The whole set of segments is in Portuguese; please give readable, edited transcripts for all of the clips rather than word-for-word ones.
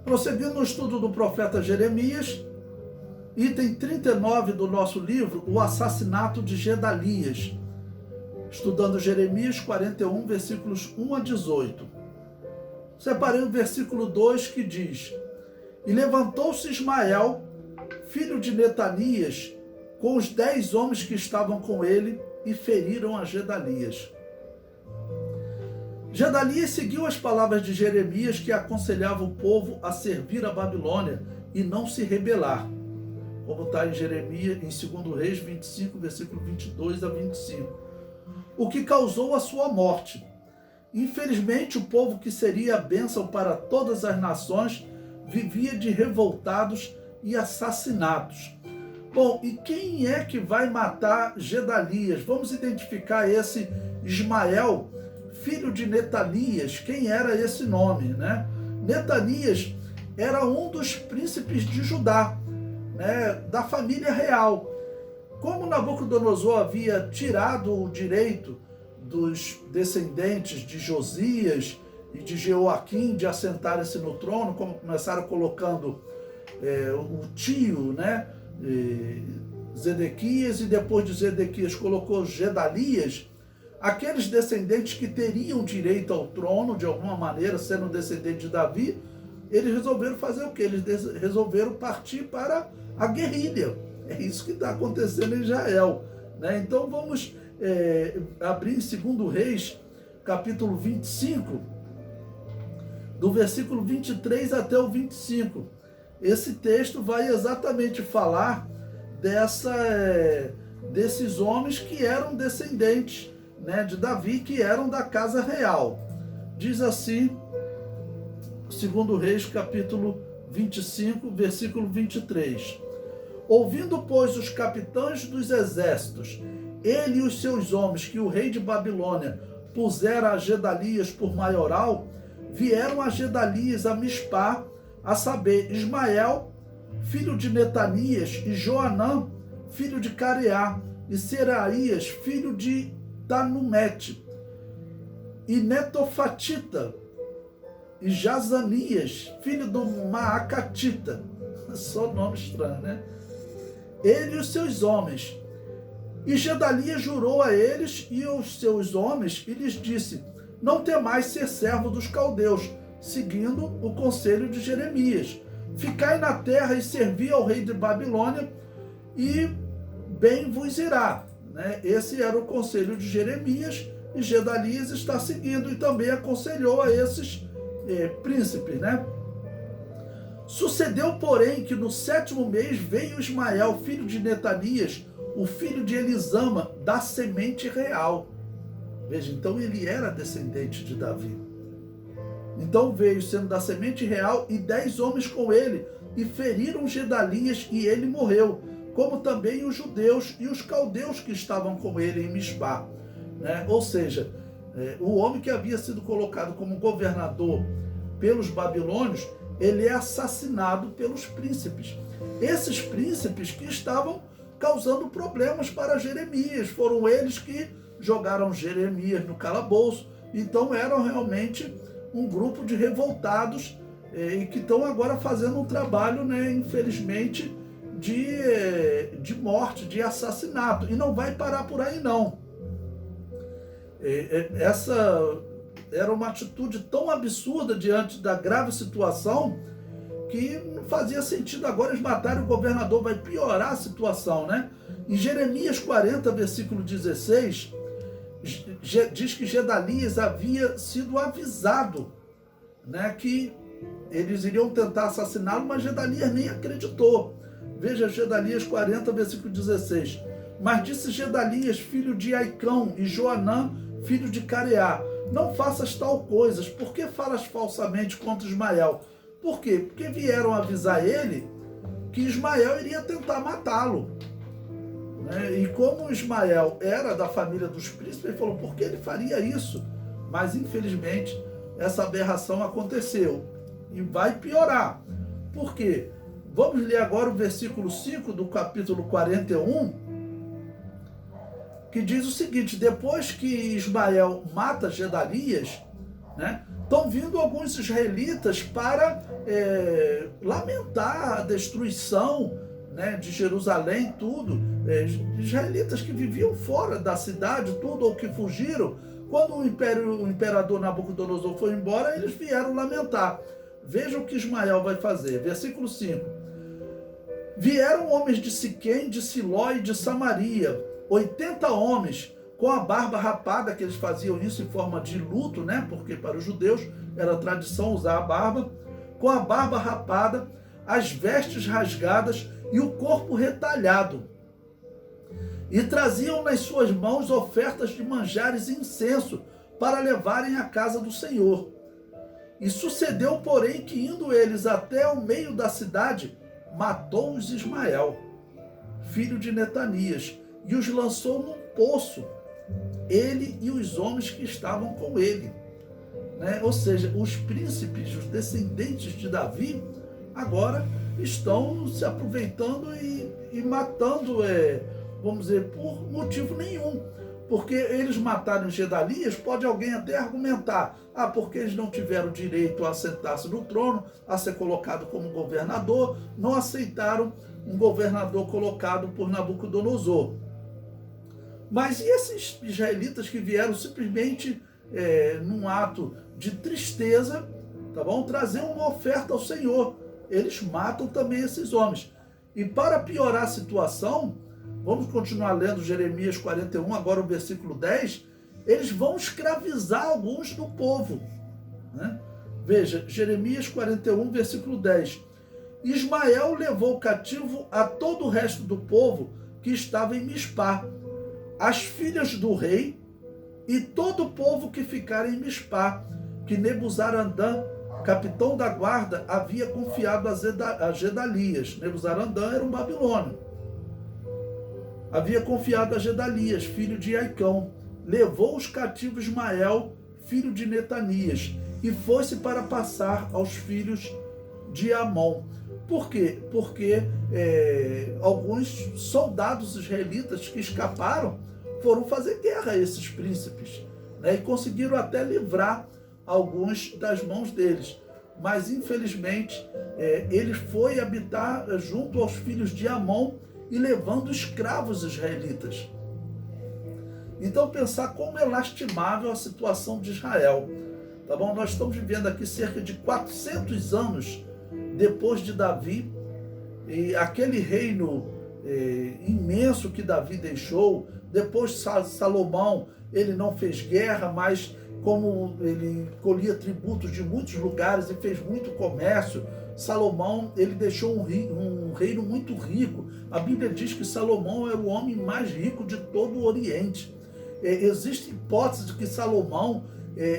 Prosseguindo no estudo do profeta Jeremias, item 39 do nosso livro, o assassinato de Gedalias. Estudando Jeremias 41, versículos 1 a 18. Separei o versículo 2 que diz: E levantou-se Ismael, filho de Netanias, com os 10 homens que estavam com ele, e feriram a Gedalias. Gedalias seguiu as palavras de Jeremias, que aconselhava o povo a servir a Babilônia e não se rebelar, como está em Jeremias, em 2 Reis 25, versículo 22 a 25, o que causou a sua morte. Infelizmente, o povo que seria a bênção para todas as nações vivia de revoltados e assassinatos. Bom, e quem é que vai matar Gedalias? Vamos identificar esse Ismael, filho de Netanias. Quem era esse nome, né? Netanias era um dos príncipes de Judá, né, da família real. Como Nabucodonosor havia tirado o direito dos descendentes de Josias e de Jeoaquim de assentarem-se no trono, como começaram colocando o tio, né, Zedequias, e depois de Zedequias colocou Gedalias, aqueles descendentes que teriam direito ao trono, de alguma maneira, sendo descendente de Davi, eles resolveram fazer o quê? Eles resolveram partir para a guerrilha. É isso que está acontecendo em Israel, né? Então vamos abrir em 2 Reis, capítulo 25, do versículo 23 até o 25. Esse texto vai exatamente falar desses homens que eram descendentes, né, de Davi, que eram da casa real. Diz assim, 2 Reis, capítulo 25, versículo 23. Ouvindo, pois, os capitães dos exércitos, ele e os seus homens, que o rei de Babilônia pusera a Gedalias por maioral, vieram a Gedalias a Mispá, a saber, Ismael, filho de Netanias, e Joanã, filho de Careá, e Seraías, filho de Tanumete, e Netofatita, e Jazanias, filho do Maacatita. Só nome estranho, né? Ele e os seus homens. E Gedalias jurou a eles e aos seus homens e lhes disse: Não temais ser servo dos caldeus, seguindo o conselho de Jeremias. Ficai na terra e servi ao rei de Babilônia, e bem vos irá. Né? Esse era o conselho de Jeremias, e Gedalias está seguindo, e também aconselhou a esses príncipes, né? Sucedeu, porém, que no 7º mês veio Ismael, filho de Netanias, o filho de Elisama, da semente real. Veja, então ele era descendente de Davi. Então veio, sendo da semente real, e 10 homens com ele, e feriram Gedalias, e ele morreu, como também os judeus e os caldeus que estavam com ele em Mispá. Né? Ou seja, o homem que havia sido colocado como governador pelos babilônios, ele é assassinado pelos príncipes. Esses príncipes que estavam causando problemas para Jeremias, foram eles que jogaram Jeremias no calabouço. Então eram realmente um grupo de revoltados e que estão agora fazendo um trabalho, né, infelizmente, de morte, de assassinato. E não vai parar por aí, não. Essa era uma atitude tão absurda diante da grave situação que não fazia sentido agora eles matarem o governador, vai piorar a situação, né? Em Jeremias 40, versículo 16, diz que Gedalias havia sido avisado, né, que eles iriam tentar assassiná-lo, mas Gedalias nem acreditou. Veja Gedalias 40, versículo 16. Mas disse Gedalias, filho de Aicão, e Joanã, filho de Careá: Não faças tal coisas, por que falas falsamente contra Ismael? Por quê? Porque vieram avisar ele que Ismael iria tentar matá-lo. E como Ismael era da família dos príncipes, ele falou: por que ele faria isso? Mas infelizmente essa aberração aconteceu e vai piorar. Por quê? Vamos ler agora o versículo 5 do capítulo 41, que diz o seguinte: depois que Ismael mata Gedalias, né, estão vindo alguns israelitas para lamentar a destruição, né, de Jerusalém, tudo. Israelitas que viviam fora da cidade, tudo, ou que fugiram. Quando o imperador Nabucodonosor foi embora, eles vieram lamentar. Veja o que Ismael vai fazer. Versículo 5. Vieram homens de Siquém, de Siló e de Samaria, 80 homens, com a barba rapada, que eles faziam isso em forma de luto, né? Porque para os judeus era tradição usar a barba, com a barba rapada, as vestes rasgadas e o corpo retalhado. E traziam nas suas mãos ofertas de manjares e incenso para levarem à casa do Senhor. E sucedeu, porém, que indo eles até o meio da cidade, matou-os Ismael, filho de Netanias, e os lançou num poço, ele e os homens que estavam com ele. Né? Ou seja, os príncipes, os descendentes de Davi, agora estão se aproveitando e matando, vamos dizer, por motivo nenhum. Porque eles mataram Gedalias, pode alguém até argumentar, porque eles não tiveram direito a sentar-se no trono, a ser colocado como governador, não aceitaram um governador colocado por Nabucodonosor. Mas e esses israelitas que vieram simplesmente num ato de tristeza, tá bom? Trazer uma oferta ao Senhor. Eles matam também esses homens. E para piorar a situação, vamos continuar lendo Jeremias 41, agora o versículo 10, eles vão escravizar alguns do povo. Né? Veja, Jeremias 41, versículo 10. Ismael levou cativo a todo o resto do povo que estava em Mispá, as filhas do rei e todo o povo que ficara em Mispá, que Nebuzaradã, capitão da guarda, havia confiado a Gedalias. Nebuzaradã era um babilônio. Havia confiado a Gedalias, filho de Aicão. Levou os cativos Ismael, filho de Netanias, e foi-se para passar aos filhos de Amon. Por quê? Porque alguns soldados israelitas que escaparam foram fazer guerra a esses príncipes, né, e conseguiram até livrar alguns das mãos deles. Mas, infelizmente, ele foi habitar junto aos filhos de Amon e levando escravos israelitas. Então, pensar como é lastimável a situação de Israel. Tá bom? Nós estamos vivendo aqui cerca de 400 anos depois de Davi, e aquele reino imenso que Davi deixou. Depois Salomão, ele não fez guerra, mas como ele colhia tributos de muitos lugares e fez muito comércio, Salomão, ele deixou um reino muito rico. A Bíblia diz que Salomão era o homem mais rico de todo o Oriente. Existe hipótese de que Salomão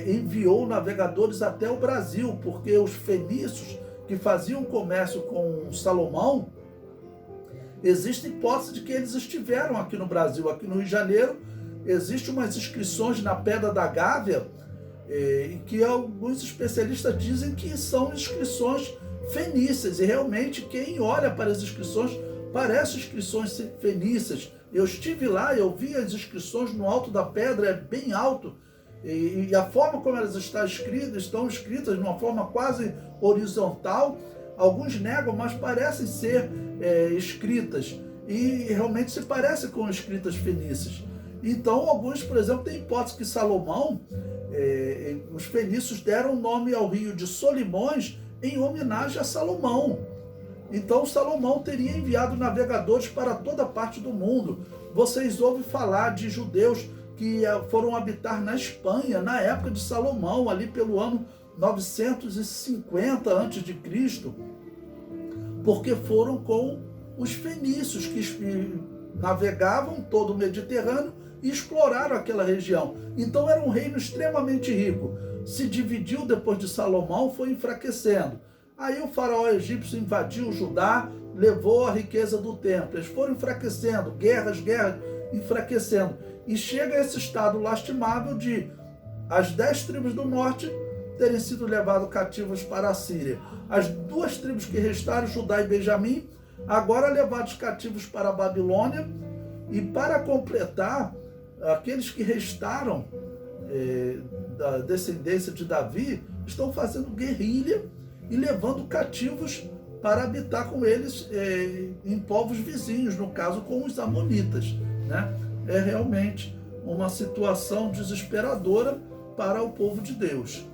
enviou navegadores até o Brasil, porque os fenícios que faziam comércio com Salomão, existe hipótese de que eles estiveram aqui no Brasil. Aqui no Rio de Janeiro, existem umas inscrições na Pedra da Gávea, que alguns especialistas dizem que são inscrições fenícias, e realmente quem olha para as inscrições, parece inscrições fenícias. Eu estive lá, eu vi as inscrições no alto da pedra, é bem alto, e a forma como elas estão escritas de uma forma quase horizontal. Alguns negam, mas parecem ser escritas, e realmente se parecem com escritas fenícias. Então, alguns, por exemplo, têm hipótese que Salomão, os fenícios deram o nome ao rio de Solimões em homenagem a Salomão. Então, Salomão teria enviado navegadores para toda parte do mundo. Vocês ouvem falar de judeus que foram habitar na Espanha, na época de Salomão, ali pelo ano 950 a.C., porque foram com os fenícios que navegavam todo o Mediterrâneo e exploraram aquela região. Então era um reino extremamente rico. Se dividiu depois de Salomão, foi enfraquecendo. Aí o faraó egípcio invadiu Judá, levou a riqueza do templo. Eles foram enfraquecendo, guerras, enfraquecendo. E chega a esse estado lastimável de as 10 tribos do norte terem sido levados cativos para a Síria. As 2 tribos que restaram, Judá e Benjamim, agora levados cativos para a Babilônia. E para completar, aqueles que restaram da descendência de Davi estão fazendo guerrilha e levando cativos para habitar com eles em povos vizinhos, no caso com os amonitas, né? É realmente uma situação desesperadora para o povo de Deus.